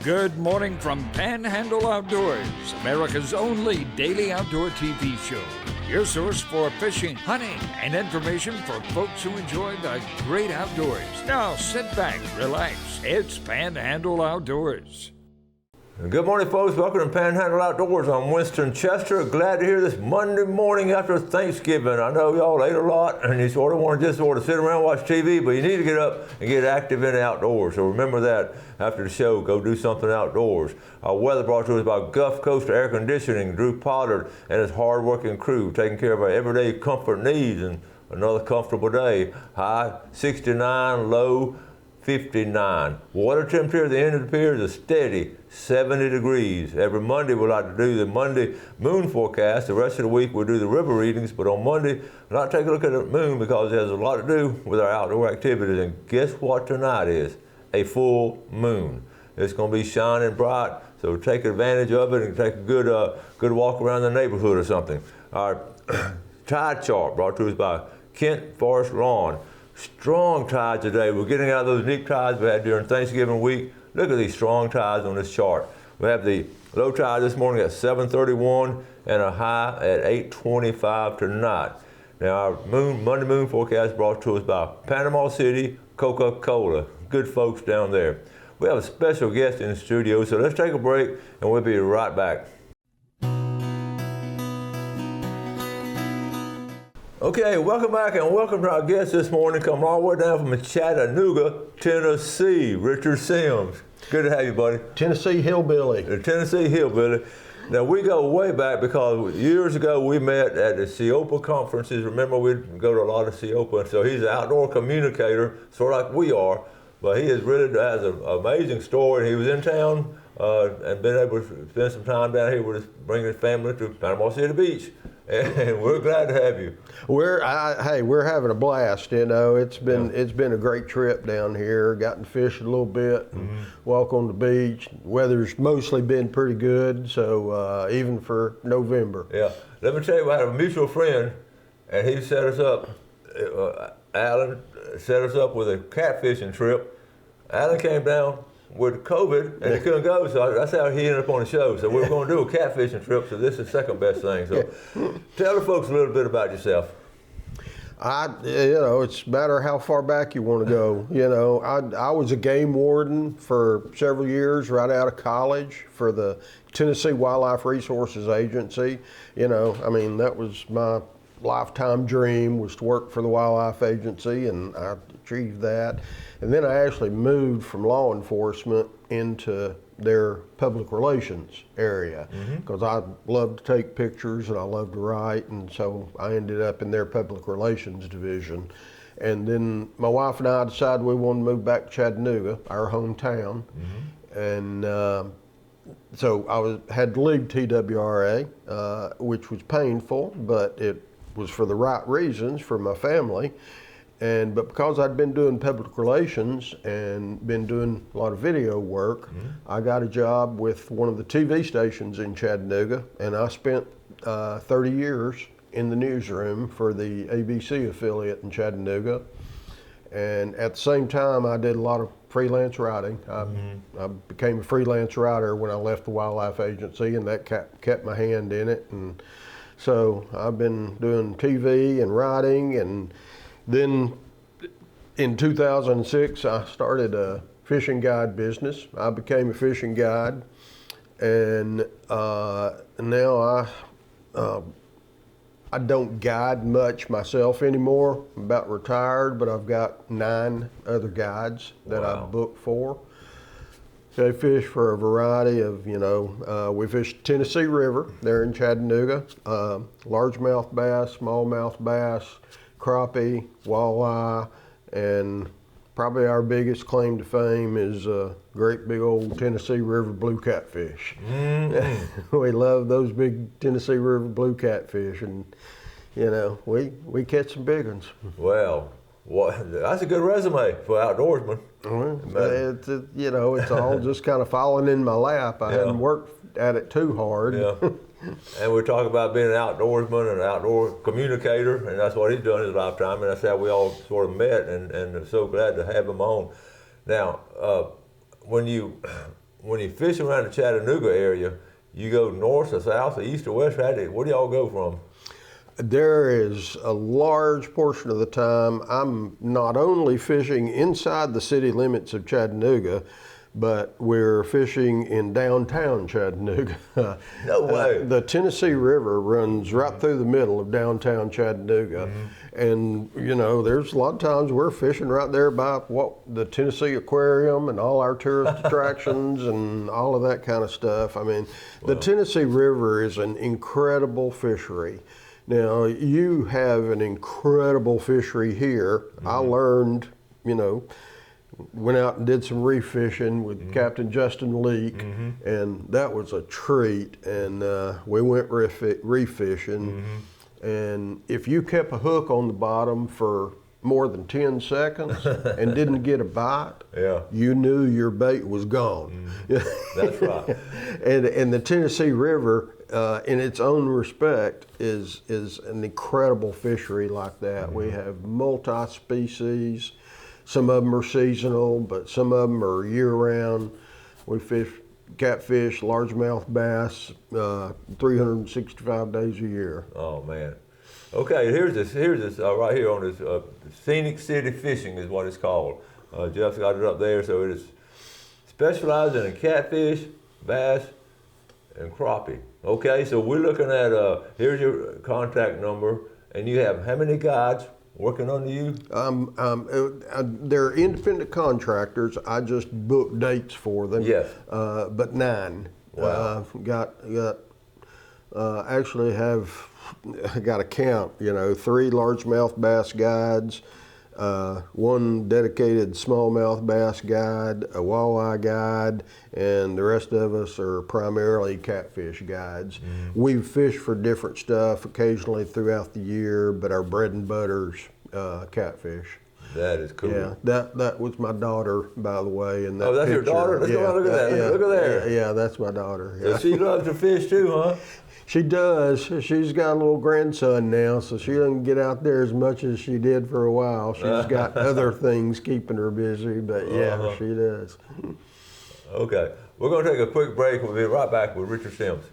Good morning from Panhandle Outdoors, America's only daily outdoor TV show. Your source for fishing, hunting, and information for folks who enjoy the great outdoors. Now sit back, relax. It's Panhandle Outdoors. Good morning, folks. Welcome to Panhandle Outdoors. I'm Winston Chester. Glad to hear this Monday morning after Thanksgiving. I know y'all ate a lot and you sort of want to just sort of sit around and watch TV, but you need to get up and get active in the outdoors. So remember that after the show, go do something outdoors. Our weather brought to us by Gulf Coast Air Conditioning, Drew Pollard and his hard-working crew, taking care of our everyday comfort needs, and another comfortable day. High 69, low 59. Water temperature at the end of the pier is a steady 70 degrees. Every Monday we like to do the Monday moon forecast. The rest of the week we'll do the river readings, but on Monday we'll not take a look at the moon because it has a lot to do with our outdoor activities. And guess what tonight is? A full moon. It's going to be shining bright, so take advantage of it and take a good walk around the neighborhood or something. Our tide chart brought to us by Kent Forest Lawn. Strong tides today. We're getting out of those deep tides we had during Thanksgiving week. Look at these strong tides on this chart. We have the low tide this morning at 7:31 and a high at 8:25 tonight. Now our Monday moon forecast brought to us by Panama City Coca-Cola. Good folks down there. We have a special guest in the studio, so let's take a break and we'll be right back. Okay, welcome back and welcome to our guest this morning, coming all the way down from Chattanooga, Tennessee, Richard Sims. Good to have you, buddy. Tennessee Hillbilly. The Tennessee Hillbilly. Now we go way back because years ago we met at the CEOPA conferences. Remember, we'd go to a lot of CEOPA, and so he's an outdoor communicator, sort of like we are, but he has an amazing story. He was in town and been able to spend some time down here with bringing his family to Panama City Beach. And we're glad to have you. We're having a blast. You know, it's been a great trip down here. Gotten to fish a little bit, and walk on the beach. Weather's mostly been pretty good, so even for November. Yeah, let me tell you, I had a mutual friend, and he set us up. Alan set us up with a catfishing trip. Alan came down with COVID and he couldn't go, so that's how he ended up on the show. So we were going to do a catfishing trip, so this is the second best thing. So tell the folks a little bit about yourself. It's a matter how far back you want to go. You know, I was a game warden for several years right out of college for the Tennessee Wildlife Resources Agency. You know, I mean, that was my lifetime dream, was to work for the Wildlife Agency, and I achieved that. And then I actually moved from law enforcement into their public relations area because I love to take pictures and I love to write, and so I ended up in their public relations division. And then my wife and I decided we wanted to move back to Chattanooga, our hometown, and so I had to leave TWRA, which was painful, but it was for the right reasons for my family. But because I'd been doing public relations and been doing a lot of video work, I got a job with one of the TV stations in Chattanooga, and I spent 30 years in the newsroom for the ABC affiliate in Chattanooga. And at the same time, I did a lot of freelance writing. I became a freelance writer when I left the Wildlife Agency, and that kept my hand in it. And so I've been doing TV and writing, and then in 2006, I started a fishing guide business. I became a fishing guide, and now I don't guide much myself anymore. I'm about retired, but I've got 9 other guides that I book for. They fish for a variety of, we fish Tennessee River there in Chattanooga, largemouth bass, smallmouth bass, crappie, walleye, and probably our biggest claim to fame is a great big old Tennessee River blue catfish. We love those big Tennessee River blue catfish, and we catch some big ones. Well, that's a good resume for outdoorsman. It's all just kind of falling in my lap. I hadn't worked at it too hard. Yeah. And we talk about being an outdoorsman and an outdoor communicator, and that's what he's done in his lifetime, and that's how we all sort of met, and so glad to have him on. Now, when you when you fish around the Chattanooga area, you go north or south or east or west? Where do y'all go from? There is a large portion of the time I'm not only fishing inside the city limits of Chattanooga, but we're fishing in downtown Chattanooga. No way. The Tennessee River runs right through the middle of downtown Chattanooga. And, you know, there's a lot of times we're fishing right there by the Tennessee Aquarium and all our tourist attractions and all of that kind of stuff. I mean, the Tennessee River is an incredible fishery. Now, you have an incredible fishery here. I learned, you know, went out and did some reef fishing with Captain Justin Leake, and that was a treat. And we went reef fishing, and if you kept a hook on the bottom for more than 10 seconds and didn't get a bite, you knew your bait was gone. That's right. And the Tennessee River, in its own respect, is an incredible fishery like that. We have multi-species. Some of them are seasonal, but some of them are year-round. We fish catfish, largemouth bass, 365 days a year. Oh man. Okay, here's this right here on this Scenic City Fishing is what it's called. Jeff's got it up there, so it is specializing in catfish, bass, and crappie. Okay, so we're looking at here's your contact number, and you have how many guides working under you? They're independent contractors. I just book dates for them. Yes. But 9. Wow. Actually I got a count, you know, 3 largemouth bass guides, 1 dedicated smallmouth bass guide, a walleye guide, and the rest of us are primarily catfish guides. We fish for different stuff occasionally throughout the year, but our bread and butter's catfish. That is cool. Yeah, that was my daughter, by the way. And that's your daughter? Let's go out and look at that. Yeah, look at there. Yeah, that's my daughter. So she loves to fish too, huh? She does. She's got a little grandson now, so she doesn't get out there as much as she did for a while. She's got other things keeping her busy, but yeah, she does. Okay, we're going to take a quick break. We'll be right back with Richard Sims.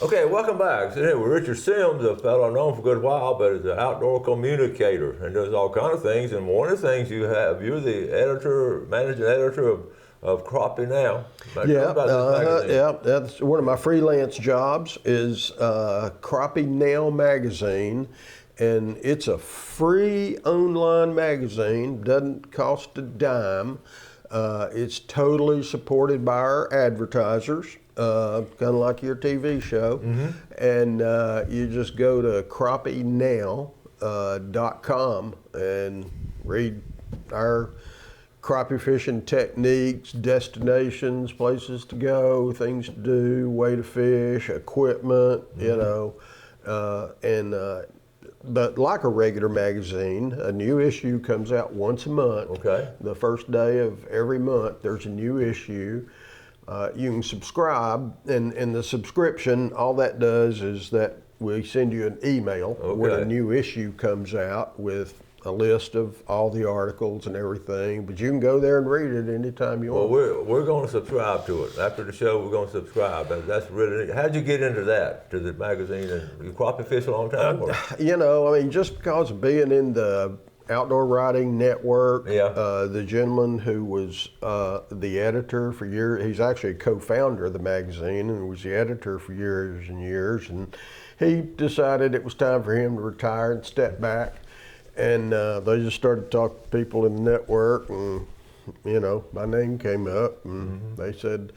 Okay, welcome back. So here with Richard Sims, a fellow I've known for a good while, but is an outdoor communicator and does all kinds of things. And one of the things you have, you're the managing editor of Crappie Now. Yeah, that's one of my freelance jobs is Crappie Now magazine, and it's a free online magazine, doesn't cost a dime. It's totally supported by our advertisers, kind of like your TV show, and you just go to crappienow.com and read our crappie fishing techniques, destinations, places to go, things to do, way to fish, equipment, you know, but like a regular magazine, a new issue comes out once a month. Okay. The first day of every month, there's a new issue. You can subscribe, and the subscription, all that does is that we send you an email when a new issue comes out with a list of all the articles and everything, but you can go there and read it anytime you want. Well, we're going to subscribe to it. After the show, we're going to subscribe. That's really, how'd you get into that, to the magazine? And you crappie fish a long time? You know, I mean, just because of being in the Outdoor Writing Network, the gentleman who was the editor for years, he's actually a co-founder of the magazine and was the editor for years and years, and he decided it was time for him to retire and step back. And they just started talking to people in the network, and you know, my name came up, and they said,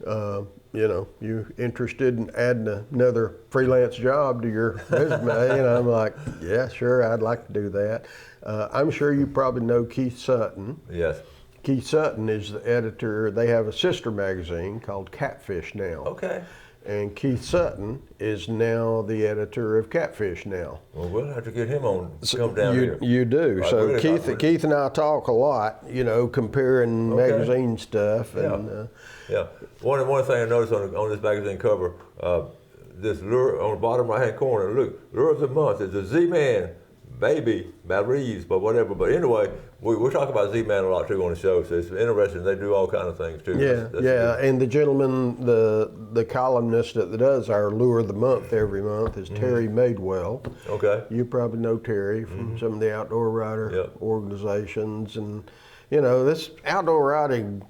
you know, you interested in adding another freelance job to your resume? And I'm like, yeah, sure, I'd like to do that. I'm sure you probably know Keith Sutton. Yes. Keith Sutton is the editor. They have a sister magazine called Catfish Now. Okay. And Keith Sutton is now the editor of Catfish Now. Well, we'll have to get him on, come down here. You do. Right, so really Keith and I talk a lot, you know, comparing magazine stuff. And, yeah. One thing I noticed on this magazine cover, this lure on the bottom right-hand corner, look, lure of the month is the Z-Man maybe Reeves, but whatever. But anyway, we're talking about Z-Man a lot too on the show, so it's interesting. They do all kind of things too. Yeah, That's yeah. good. And the gentleman, the columnist that does our Lure of the Month every month is Terry Madewell. Okay. You probably know Terry from some of the outdoor rider Yep. organizations, and this outdoor riding,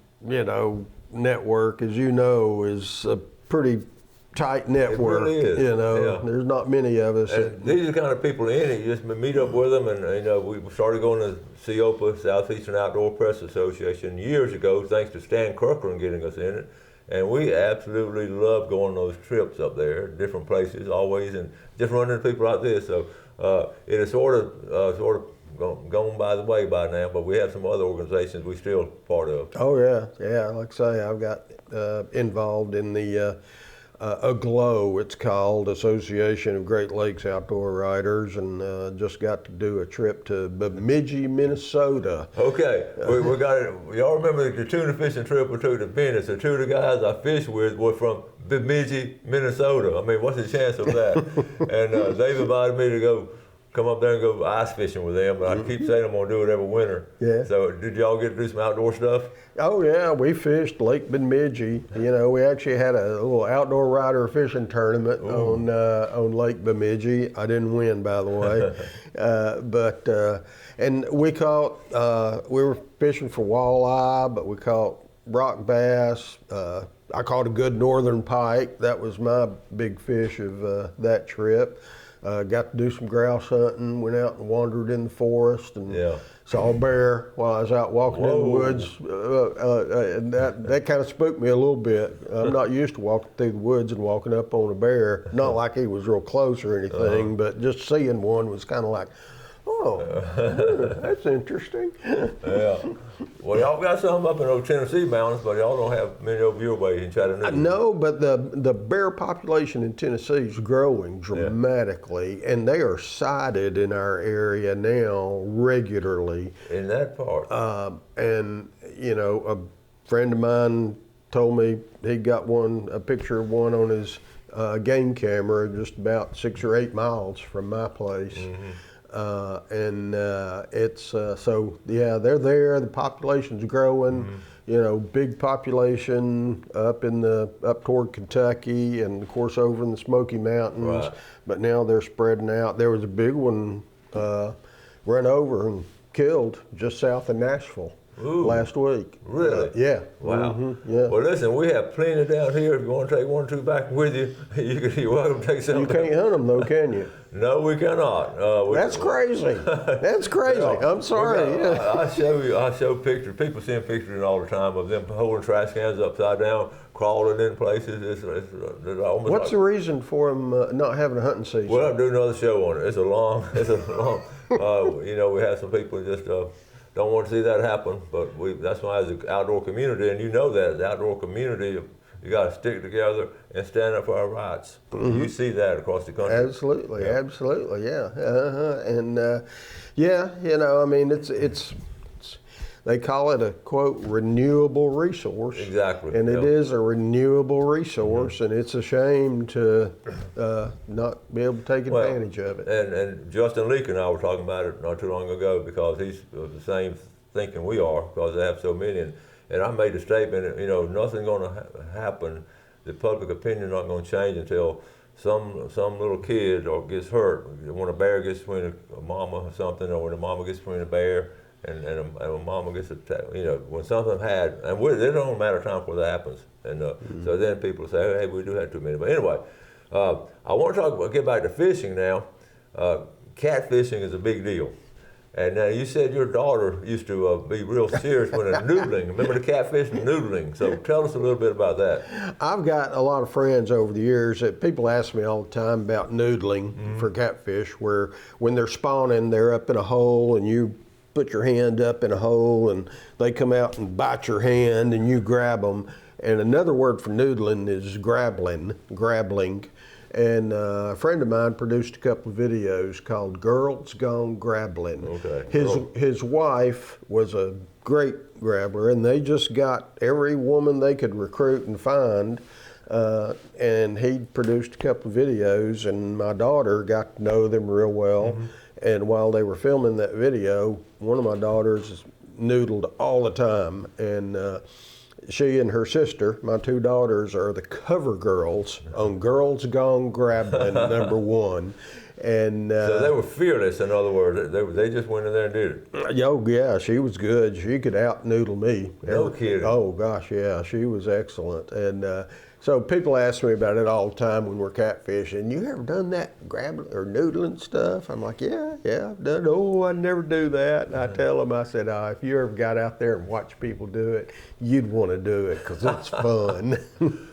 network, as you know, is a pretty tight network. really is. Yeah. There's not many of us. And these are the kind of people in it. You just meet up with them, and we started going to SEOPA, Southeastern Outdoor Press Association, years ago, thanks to Stan Kirkland getting us in it. And we absolutely love going on those trips up there, different places, always, and just running into people like this. So it is sort of gone by the way by now, but we have some other organizations we still part of. Oh yeah. Like I say, I've got involved in the AGLOW, it's called, Association of Great Lakes Outdoor Riders, and just got to do a trip to Bemidji, Minnesota. Okay, we got it. Y'all remember the tuna fishing trip we took to Venice? The two of the guys I fished with were from Bemidji, Minnesota. I mean, what's the chance of that? And they've invited me to come up there and go ice fishing with them, but I keep saying I'm gonna do it every winter. Yeah. So did y'all get to do some outdoor stuff? Oh yeah, we fished Lake Bemidji. We actually had a little outdoor rider fishing tournament on Lake Bemidji. I didn't win, by the way, and we caught. We were fishing for walleye, but we caught rock bass. I caught a good northern pike. That was my big fish of that trip. Got to do some grouse hunting, went out and wandered in the forest, and saw a bear while I was out walking in the woods. And that kind of spooked me a little bit. I'm not used to walking through the woods and walking up on a bear. Not like he was real close or anything, but just seeing one was kind of like, that's interesting. Yeah. Well, y'all got some up in those Tennessee mountains, but y'all don't have many over your way in Chattanooga. No, but the bear population in Tennessee is growing dramatically, and they are sighted in our area now regularly. In that part. And a friend of mine told me he got a picture of one on his game camera just about 6 or 8 miles from my place. It's they're there. The population's growing. Big population up toward Kentucky, and of course over in the Smoky Mountains. Right. But now they're spreading out. There was a big one run over and killed just south of Nashville last week. Really? Yeah. Wow. Yeah. Well, listen, we have plenty down here. If you want to take 1 or 2 back with you, you're welcome to take some. You can't hunt them though, can you? No, we cannot. That's crazy. That's crazy. I'm sorry. I show pictures. People send pictures in all the time of them holding trash cans upside down, crawling in places. It's almost. What's the reason for them not having a hunting season? We'll have to do another show on it. It's a long. We have some people just don't want to see that happen. But that's why as an outdoor community, and that the outdoor community, you got to stick together and stand up for our rights. You see that across the country. Absolutely, yeah. And it's they call it a quote renewable resource. Exactly. And it is a renewable resource, and it's a shame to not be able to take advantage of it. And Justin Leake and I were talking about it not too long ago, because he's the same thinking we are, because they have so many. And I made a statement, nothing's going to happen. The public opinion is not going to change until some little kid gets hurt. When a bear gets between a mama or something, or when a mama gets between a bear and a mama gets attacked. When something it don't matter time before that happens. And so then people say, hey, we do have too many. But anyway, I want to get back to fishing now. Catfishing is a big deal. And now you said your daughter used to be real serious when noodling. Remember the catfish and noodling? So tell us a little bit about that. I've got a lot of friends over the years that people ask me all the time about noodling for catfish, where when they're spawning, they're up in a hole and you put your hand up in a hole and they come out and bite your hand and you grab them. And another word for noodling is grabbling. And a friend of mine produced a couple of videos called Girls Gone Grabbling. Okay. His wife was a great grabbler, and they just got every woman they could recruit and find, and he produced a couple of videos, and my daughter got to know them real well. And while they were filming that video, one of my daughters noodled all the time, and she and her sister, my two daughters, are the cover girls on Girls Gone Grabbling #1. And so they were fearless. In other words, they just went in there and did it. Oh yeah, she was good. She could out noodle me. No kidding. Oh gosh, yeah, she was excellent. And so people ask me about it all the time when we're catfishing. You ever done that grabbing or noodling stuff? I'm like, yeah, I've done. Oh, I never do that. And I tell them, I said, if you ever got out there and watched people do it, you'd want to do it because it's fun.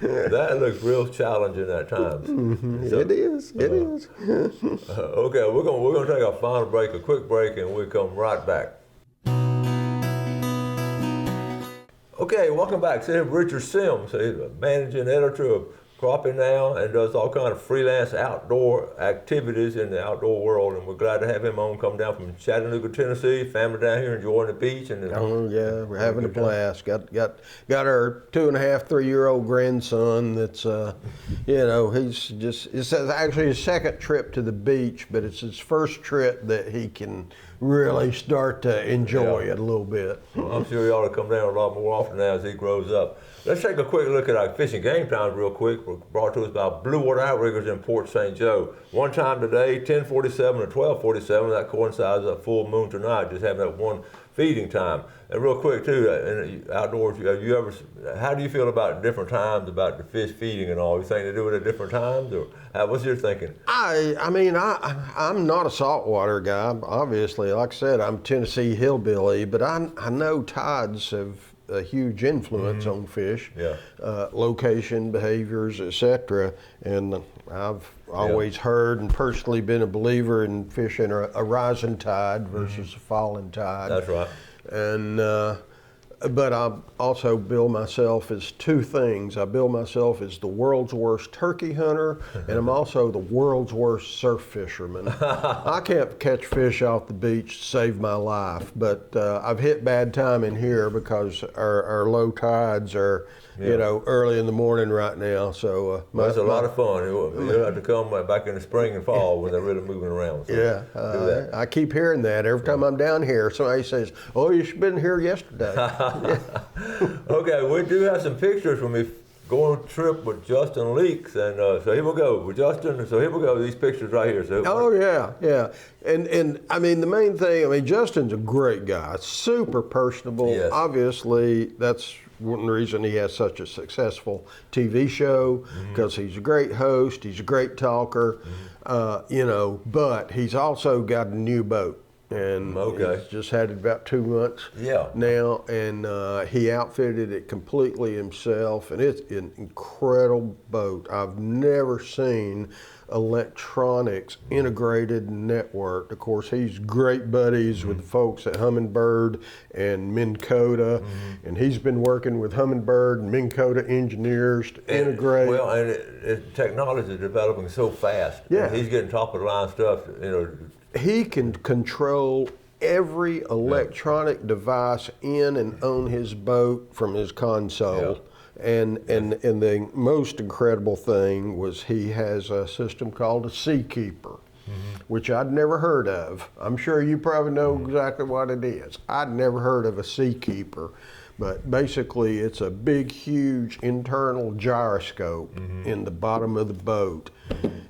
That looks real challenging at times. So, it is. It is. Okay, we're gonna take a final break, a quick break, and we'll come right back. Okay, welcome back. So Richard Sims, he's a managing editor of Crappie now and does all kind of freelance outdoor activities in the outdoor world. And we're glad to have him on. Come down from Chattanooga, Tennessee. Family down here enjoying the beach. And oh yeah, we're having a blast. Got our 2.5, 3-year-old grandson. That's it's actually his second trip to the beach, but it's his first trip that he can really start to enjoy it a little bit. Well, I'm sure he ought to come down a lot more often now as he grows up. Let's take a quick look at our fishing game times real quick. We're brought to us by Blue Water Outriggers in Port St. Joe. One time today, 10:47 to 12:47. That coincides with a full moon tonight, just having that one feeding time. And real quick too, in outdoors, how do you feel about different times about the fish feeding and all? You think they do it at different times, or what's your thinking? I'm not a saltwater guy, obviously. Like I said, I'm Tennessee hillbilly, but I know tides have a huge influence on fish, location, behaviors, etc. And I've always heard and personally been a believer in fishing a rising tide versus a falling tide. That's right. And but I also bill myself as two things. I bill myself as the world's worst turkey hunter, and I'm also the world's worst surf fisherman. I can't catch fish off the beach to save my life, but I've hit bad time in here because our low tides are, early in the morning right now. So that's a lot of fun. You'll have to come back in the spring and fall when they're really moving around. So I keep hearing that every time I'm down here. Somebody says, "Oh, you should have been here yesterday." Okay, we do have some pictures when we go on a trip with Justin Leaks, and so here we go with Justin. So here we go, these pictures right here. So and I mean the main thing. Justin's a great guy, super personable. Yes. Obviously, that's one reason he has such a successful TV show, because he's a great host, he's a great talker, but he's also got a new boat. And he's just had it about 2 months now, and he outfitted it completely himself, and it's an incredible boat. I've never seen electronics integrated network. Of course, he's great buddies with the folks at Humminbird and Minn Kota, and he's been working with Humminbird and Minn Kota engineers to integrate. Well, and technology is developing so fast. Yeah, he's getting top of the line stuff. He can control every electronic device in and on his boat from his console. And the most incredible thing was he has a system called a Seakeeper, which I'd never heard of. I'm sure you probably know exactly what it is. I'd never heard of a Seakeeper. But basically, it's a big, huge internal gyroscope in the bottom of the boat.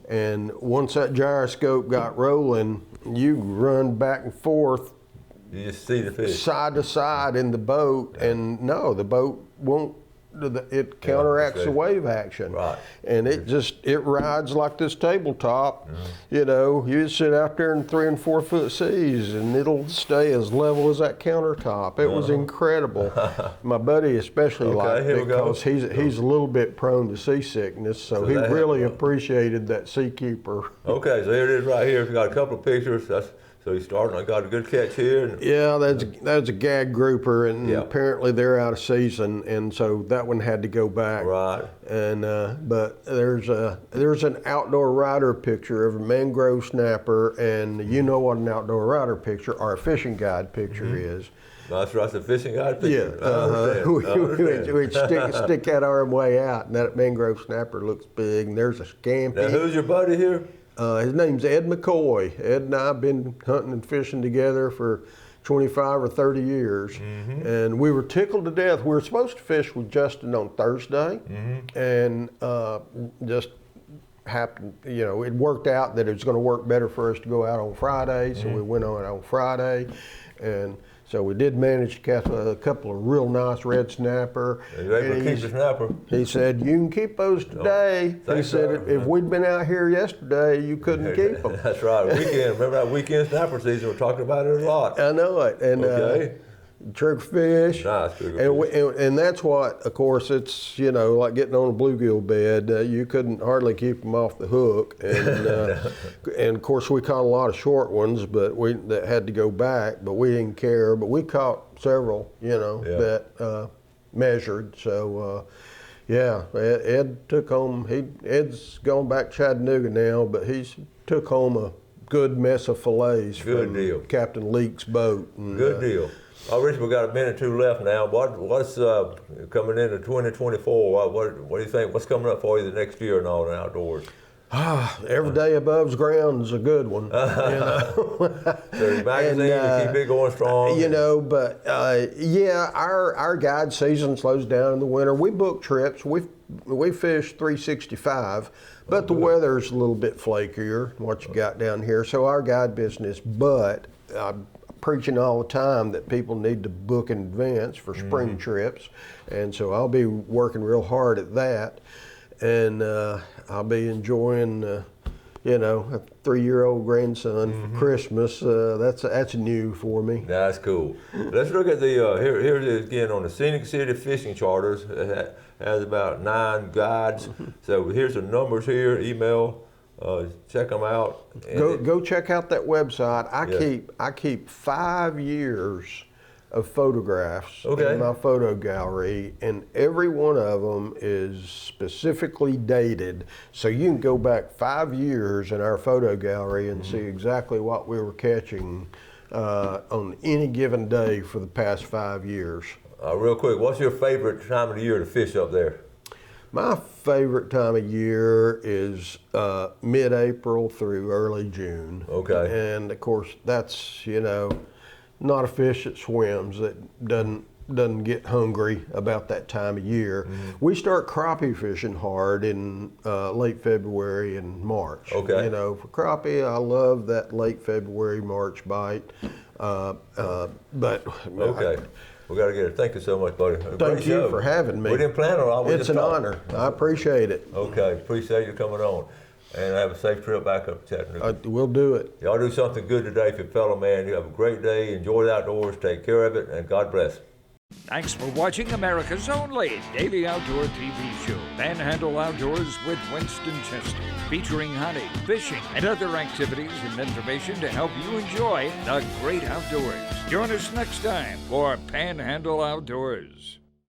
And once that gyroscope got rolling, you run back and forth. You just see the fish. Side to side in the boat, and no, the boat won't. It counteracts the wave action, and it rides like this tabletop. You sit out there in 3 and 4 foot seas, and it'll stay as level as that countertop. It was incredible. My buddy especially liked it because he's a little bit prone to seasickness, so he really appreciated that Seakeeper. Okay, so here it is right here. We've got a couple of pictures. So he's starting. I got a good catch here. Yeah, that's a gag grouper, and apparently they're out of season, and so that one had to go back. Right. And but there's an outdoor rider picture of a mangrove snapper, and you know what an outdoor rider picture or a fishing guide picture is. That's right, the fishing guide picture. Yeah, we stick that arm way out, and that mangrove snapper looks big, and there's a scampi. Now, who's your buddy here? His name's Ed McCoy. Ed and I have been hunting and fishing together for 25 or 30 years, and we were tickled to death. We were supposed to fish with Justin on Thursday, and just happened, it worked out that it was going to work better for us to go out on Friday, so we went on Friday, and so we did manage to catch a couple of real nice red snapper. And you able to keep the snapper? He said, "You can keep those today." He said, "If we'd been out here yesterday, you couldn't keep them." That's right. Weekend. Remember that weekend snapper season? We're talking about it a lot. I know it. And triggerfish. Nice triggerfish. And that's what, of course, it's, like getting on a bluegill bed. You couldn't hardly keep them off the hook. And of course, we caught a lot of short ones, but that had to go back, but we didn't care. But we caught several, that measured. So, Ed took home, Ed's gone back to Chattanooga now, but he's took home a good mess of fillets from Captain Leake's boat. And, good deal. Oh, Rich, we got a minute or two left now. What's coming into 2024? What do you think? What's coming up for you the next year and all in outdoors? Every day above ground is a good one. There's magazine to keep it going strong. But our guide season slows down in the winter. We book trips. We fish 365, but the weather's a little bit flakier than what you got down here. So our guide business, but preaching all the time that people need to book in advance for spring trips, and so I'll be working real hard at that, and I'll be enjoying a 3-year-old grandson for Christmas. That's new for me. That's cool. Let's look at the here it is again on the Scenic City Fishing Charters. It has about 9 guides. So here's the numbers here. Email. Check them out. Go check out that website. I keep 5 years of photographs in my photo gallery, and every one of them is specifically dated. So you can go back 5 years in our photo gallery and see exactly what we were catching on any given day for the past 5 years. Real quick, what's your favorite time of the year to fish up there? My favorite time of year is mid-April through early June. Okay. And of course, that's not a fish that swims, that doesn't get hungry about that time of year. We start crappie fishing hard in late February and March. Okay. For crappie, I love that late February, March bite. But okay. We got to get it. Thank you so much, buddy. Thank you for having me. We didn't plan on it. It's an honor. I appreciate it. Okay. Appreciate you coming on. And have a safe trip back up to Chattanooga. We'll do it. Y'all do something good today for your fellow man. You have a great day. Enjoy the outdoors. Take care of it. And God bless. Thanks for watching America's only daily outdoor TV show, Panhandle Outdoors with Winston Chester, featuring hunting, fishing, and other activities and information to help you enjoy the great outdoors. Join us next time for Panhandle Outdoors.